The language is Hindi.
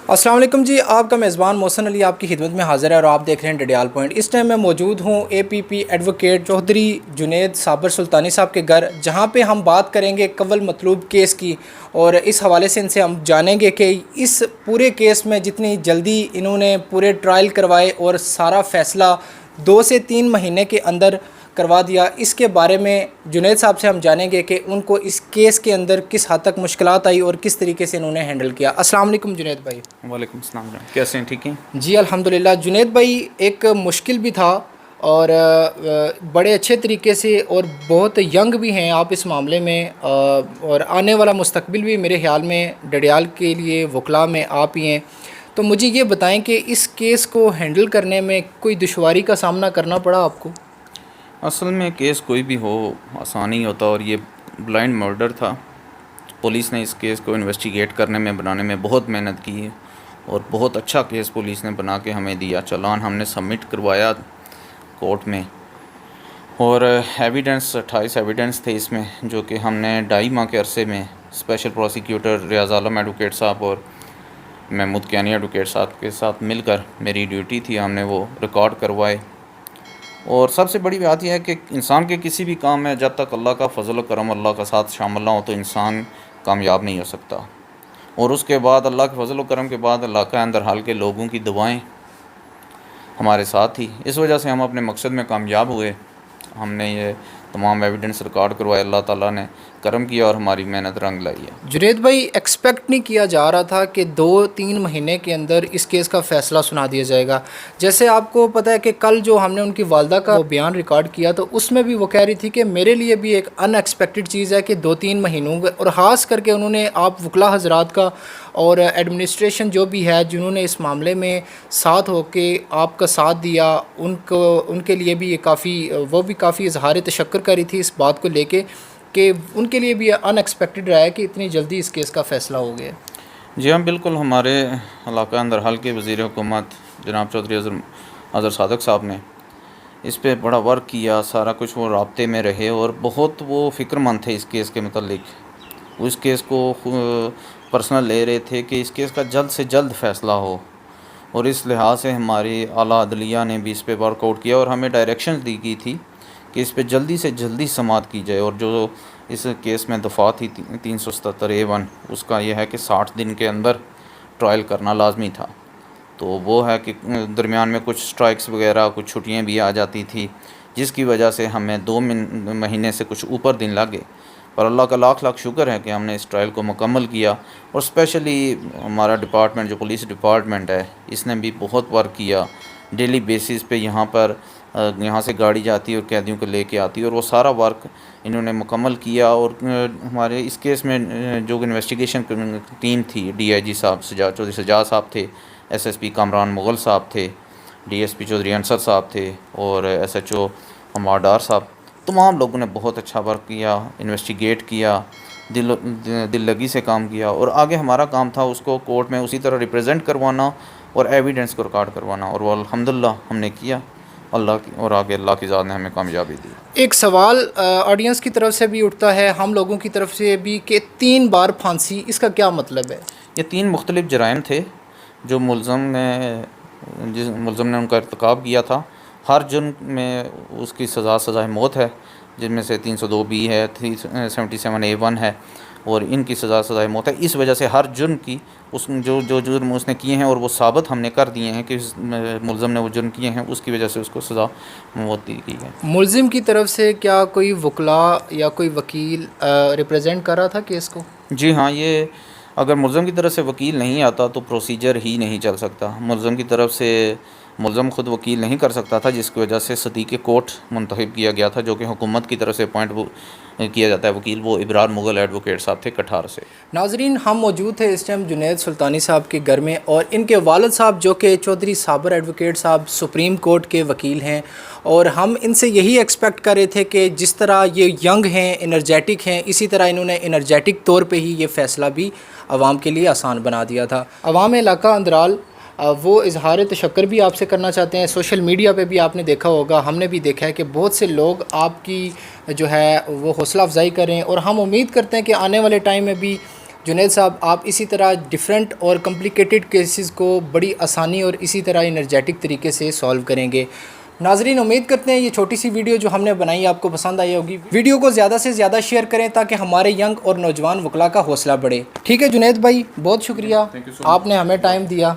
अस्सलाम वालेकुम जी, आपका मेज़बान मोहसन अली आपकी खिदमत में हाज़िर है और आप देख रहे हैं डडियाल पॉइंट। इस टाइम मैं मौजूद हूँ एपीपी एडवोकेट चौधरी जुनैद साबर सुल्तानी साहब के घर, जहाँ पे हम बात करेंगे कव्वल मतलूब केस की। और इस हवाले से इनसे हम जानेंगे कि इस पूरे केस में जितनी जल्दी इन्होंने पूरे ट्रायल करवाए और सारा फ़ैसला 2 से 3 महीने के अंदर करवा दिया, इसके बारे में जुनैद साहब से हम जानेंगे कि उनको इस केस के अंदर किस हद तक मुश्किलात आई और किस तरीके से इन्होंने हैंडल किया। अस्सलाम वालेकुम जुनैद भाई। वालेकुम सलाम। कैसे हैं? ठीक हैं जी अल्हम्दुलिल्लाह। जुनैद भाई, एक मुश्किल भी था और बड़े अच्छे तरीके से और बहुत यंग भी हैं आप इस मामले में, और आने वाला मुस्तकबिल भी मेरे ख्याल में डडियाल के लिए वकला में आप ही हैं। तो मुझे ये बताएं कि इस केस को हैंडल करने में कोई दुश्वारी का सामना करना पड़ा आपको? असल में केस कोई भी हो आसान ही होता और ये ब्लाइंड मर्डर था। पुलिस ने इस केस को इन्वेस्टिगेट करने में बनाने में बहुत मेहनत की है और बहुत अच्छा केस पुलिस ने बना के हमें दिया। चालान हमने सबमिट करवाया कोर्ट में और एविडेंस 28 एविडेंस थे इसमें, जो कि हमने 2.5 माह के अरसे में स्पेशल प्रोसिक्यूटर रियाज़ आलम एडवोकेट साहब और महमूद कियानी एडवोकेट साहब के साथ मिलकर, मेरी ड्यूटी थी, हमने वो रिकॉर्ड करवाए। और सबसे बड़ी बात यह है कि इंसान के किसी भी काम में जब तक अल्लाह का फजल व करम, अल्लाह का साथ शामिल ना हो, तो इंसान कामयाब नहीं हो सकता। और उसके बाद अल्लाह के फजल व करम के बाद अल्लाह के अंदर हाल के लोगों की दुआएं हमारे साथ थी। इस वजह से हम अपने मकसद में कामयाब हुए। हमने ये तमाम एविडेंस रिकॉर्ड करवाए, अल्लाह ताला ने करम किया और हमारी मेहनत रंग लाई है। जुनैद भाई, एक्सपेक्ट नहीं किया जा रहा था कि 2-3 महीने के अंदर इस केस का फ़ैसला सुना दिया जाएगा। जैसे आपको पता है कि कल जो हमने उनकी वालदा का वो बयान रिकॉर्ड किया, तो उसमें भी वो कह रही थी कि मेरे लिए भी एक अनएक्सपेक्टेड चीज़ है कि 2-3 महीनों में, और ख़ास करके उन्होंने आप वकला हजरात का और एडमिनिस्ट्रेशन जो भी है जिन्होंने इस मामले में साथ होके आपका साथ दिया, उनको उनके लिए भी ये काफ़ी, वो भी काफ़ी इजहार तशक्कुर करी थी इस बात को लेके कि उनके लिए भी अनएक्सपेक्टेड रहा है कि इतनी जल्दी इस केस का फ़ैसला हो गया। जी हाँ, बिल्कुल। हमारे इलाका अंदर हाल के वज़ीर हुकूमत जनाब चौधरी अज़र सादक साहब ने इस पे बड़ा वर्क किया, सारा कुछ वो राब्ते में रहे और बहुत वो फ़िक्रमंद थे इस केस के मतलब। उस केस को पर्सनल ले रहे थे कि इस केस का जल्द से जल्द फ़ैसला हो, और इस लिहाज से हमारी आला अदलिया ने भी इस पे वर्कआउट किया और हमें डायरेक्शंस दी गई थी कि इस पे जल्दी से जल्दी समाअत की जाए। और जो इस केस में दफ़ा थी 377A1, उसका यह है कि 60 दिन के अंदर ट्रायल करना लाजमी था। तो वो है कि दरमियान में कुछ स्ट्राइक्स वगैरह, कुछ छुट्टियां भी आ जाती थी, जिसकी वजह से हमें 2 महीने से कुछ ऊपर दिन लगे। पर अल्लाह का लाख लाख शुक्र है कि हमने इस ट्रायल को मुकम्मल किया। और स्पेशली हमारा डिपार्टमेंट, जो पुलिस डिपार्टमेंट है, इसने भी बहुत वर्क किया। डेली बेसिस पे यहाँ से गाड़ी जाती है और कैदियों को लेके आती है, और वो सारा वर्क इन्होंने मुकम्मल किया। और हमारे इस केस में जो इन्वेस्टिगेशन टीम थी, DIG साहब चौधरी सजाद साहब थे, SSP कामरान मुग़ल साहब थे, DSP चौधरी अंसर साहब थे और SHO हमार डार साहब, तमाम लोगों ने बहुत अच्छा वर्क किया, इन्वेस्टिगेट किया, दिल लगी से काम किया। और आगे हमारा काम था उसको कोर्ट में उसी तरह रिप्रेजेंट करवाना और एविडेंस को रिकॉर्ड करवाना, और वो अल्हम्दुलिल्लाह हमने किया। अल्लाह की और आगे अल्लाह की ज़ात ने हमें कामयाबी दी। एक सवाल ऑडियंस की तरफ से भी उठता है, हम लोगों की तरफ से भी, कि 3 बार फांसी, इसका क्या मतलब है? ये 3 मुख्तलिफ़ जराइम थे जो जिस मुलज़म ने उनका इर्तिकाब किया था। हर जुर्म में उसकी सज़ाए मौत है, जिनमें से 302B है, 377A1 है, और इनकी सज़ाए मौत है। इस वजह से हर जुर्म की जो जुर्म उसने किए हैं और वो साबित हमने कर दिए हैं कि मुलज़म ने वो जुर्म किए हैं, उसकी वजह से उसको सज़ा मौत दी गई है। मुलजिम की तरफ से क्या कोई वकला या कोई वकील रिप्रेजेंट कर रहा था केस को? जी हाँ, ये अगर मुलज़म की तरफ से वकील नहीं आता तो प्रोसीजर ही नहीं चल सकता। मुलज़म की तरफ से मुलज़म ख़ुद वकील नहीं कर सकता था, जिसकी वजह से सदीक़ कोर्ट मुंतखब किया गया था, जो कि हुकूमत की तरफ से अपॉइंट किया जाता है वकील। वो इब्रार मुग़ल एडवोकेट साहब थे कठार से। नाजरीन, हम मौजूद थे इस टाइम जुनैद सुल्तानी साहब के घर में, और इनके वालिद साहब जो कि चौधरी साबर एडवोकेट साहब सुप्रीम कोर्ट के वकील हैं, और हम इनसे यही एक्सपेक्ट कर रहे थे कि जिस तरह ये यंग हैं, एनर्जेटिक हैं, इसी तरह इन्होंने एनर्जेटिक तौर पे ही ये फ़ैसला भी आवाम के लिए आसान बना दिया था। अवाम इलाका अंदराल वो इजहार तशक्कुर भी आपसे करना चाहते हैं। सोशल मीडिया पे भी आपने देखा होगा, हमने भी देखा है कि बहुत से लोग आपकी जो है वो हौसला अफजाई करें, और हम उम्मीद करते हैं कि आने वाले टाइम में भी जुनैद साहब, आप इसी तरह डिफरेंट और कॉम्प्लिकेटेड केसेस को बड़ी आसानी और इसी तरह एनर्जेटिक तरीके से सॉल्व करेंगे। नाजरीन, उम्मीद करते हैं ये छोटी सी वीडियो जो हमने बनाई आपको पसंद आई होगी। वीडियो को ज़्यादा से ज़्यादा शेयर करें ताकि हमारे यंग और नौजवान वकला का हौसला बढ़े। ठीक है जुनैद भाई, बहुत शुक्रिया, आपने हमें टाइम दिया।